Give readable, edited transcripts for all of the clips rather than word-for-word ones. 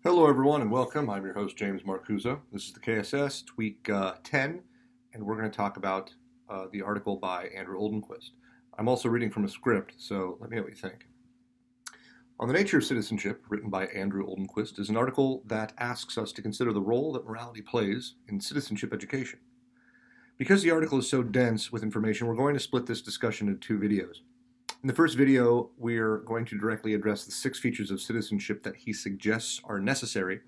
Hello, everyone, and welcome. I'm your host, James Marcuzzo. This is the KSS. It's week 10, and we're going to talk about the article by Andrew Oldenquist. I'm also reading from a script, so let me know what you think. On the Nature of Citizenship, written by Andrew Oldenquist, is an article that asks us to consider the role that morality plays in citizenship education. Because the article is so dense with information, we're going to split this discussion into two videos. In the first video, we're going to directly address the 6 features of citizenship that he suggests are necessary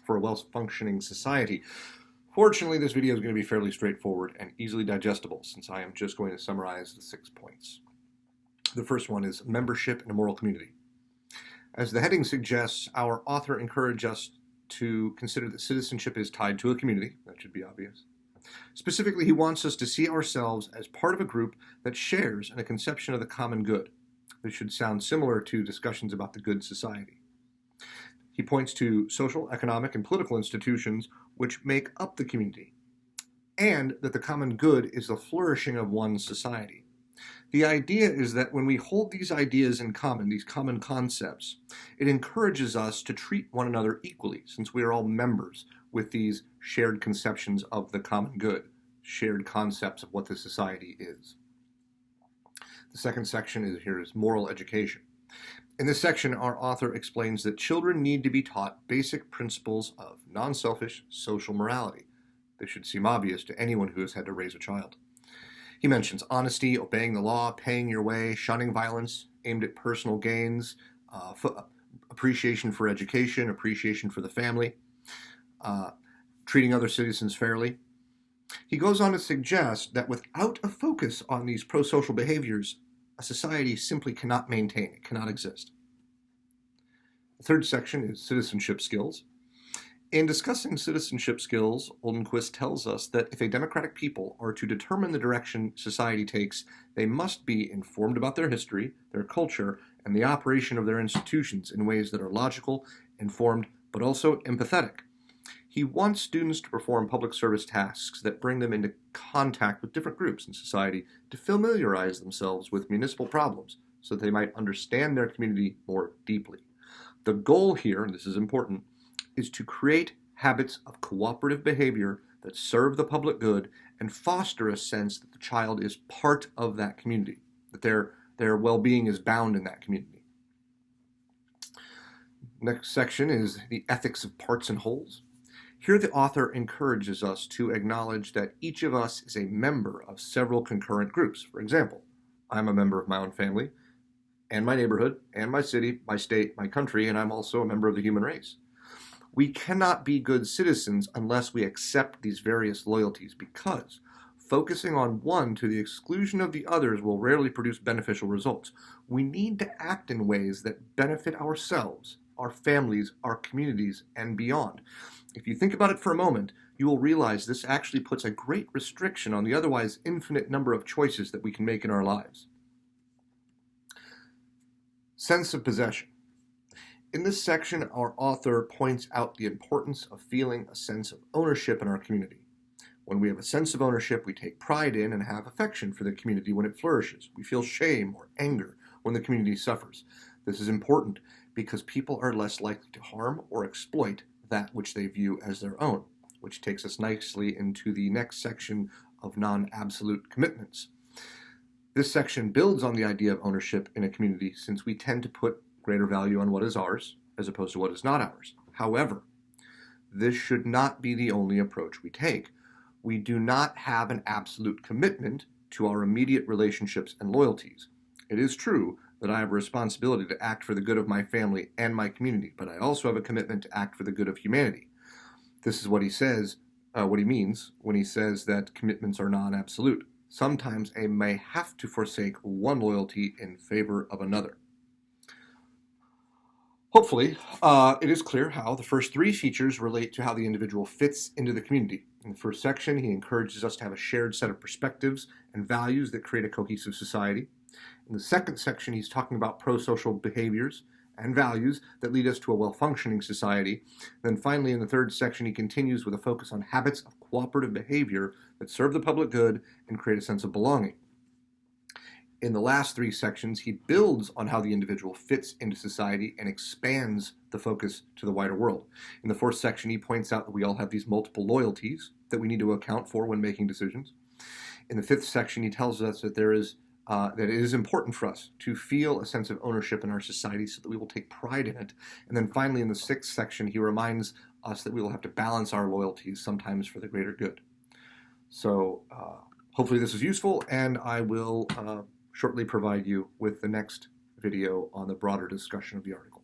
for a well-functioning society. Fortunately, this video is going to be fairly straightforward and easily digestible, since I am just going to summarize the 6 points. The first one is membership in a moral community. As the heading suggests, our author encourages us to consider that citizenship is tied to a community. That should be obvious. Specifically, he wants us to see ourselves as part of a group that shares in a conception of the common good. This should sound similar to discussions about the good society. He points to social, economic, and political institutions which make up the community, and that the common good is the flourishing of one society. The idea is that when we hold these ideas in common, these common concepts, it encourages us to treat one another equally, since we are all members with these shared conceptions of the common good, shared concepts of what the society is. The second section is moral education. In this section, our author explains that children need to be taught basic principles of non-selfish social morality. This should seem obvious to anyone who has had to raise a child. He mentions honesty, obeying the law, paying your way, shunning violence aimed at personal gains, appreciation for education, appreciation for the family, treating other citizens fairly. He goes on to suggest that without a focus on these pro-social behaviors, a society simply cannot maintain, it cannot exist. The third section is citizenship skills. In discussing citizenship skills, Oldenquist tells us that if a democratic people are to determine the direction society takes, they must be informed about their history, their culture, and the operation of their institutions in ways that are logical, informed, but also empathetic. He wants students to perform public service tasks that bring them into contact with different groups in society to familiarize themselves with municipal problems so that they might understand their community more deeply. The goal here, and this is important, is to create habits of cooperative behavior that serve the public good and foster a sense that the child is part of that community, that their well-being is bound in that community. Next section is the ethics of parts and wholes. Here the author encourages us to acknowledge that each of us is a member of several concurrent groups. For example, I'm a member of my own family, and my neighborhood, and my city, my state, my country, and I'm also a member of the human race. We cannot be good citizens unless we accept these various loyalties, because focusing on one to the exclusion of the others will rarely produce beneficial results. We need to act in ways that benefit ourselves, our families, our communities, and beyond. If you think about it for a moment, you will realize this actually puts a great restriction on the otherwise infinite number of choices that we can make in our lives. Sense of possession. In this section, our author points out the importance of feeling a sense of ownership in our community. When we have a sense of ownership, we take pride in and have affection for the community when it flourishes. We feel shame or anger when the community suffers. This is important because people are less likely to harm or exploit that which they view as their own, which takes us nicely into the next section of non-absolute commitments. This section builds on the idea of ownership in a community, since we tend to put greater value on what is ours as opposed to what is not ours. However, this should not be the only approach we take. We do not have an absolute commitment to our immediate relationships and loyalties. It is true that I have a responsibility to act for the good of my family and my community, but I also have a commitment to act for the good of humanity. This is what he says, what he means when he says that commitments are non-absolute. Sometimes I may have to forsake one loyalty in favor of another. Hopefully, it is clear how the first 3 features relate to how the individual fits into the community. In the first section, he encourages us to have a shared set of perspectives and values that create a cohesive society. In the second section, he's talking about pro-social behaviors and values that lead us to a well-functioning society. Then finally, in the third section, he continues with a focus on habits of cooperative behavior that serve the public good and create a sense of belonging. In the last three sections, he builds on how the individual fits into society and expands the focus to the wider world. In the fourth section, he points out that we all have these multiple loyalties that we need to account for when making decisions. In the fifth section, he tells us that that it is important for us to feel a sense of ownership in our society so that we will take pride in it. And then finally, in the sixth section, he reminds us that we will have to balance our loyalties sometimes for the greater good. So hopefully this is useful, and I will shortly provide you with the next video on the broader discussion of the article.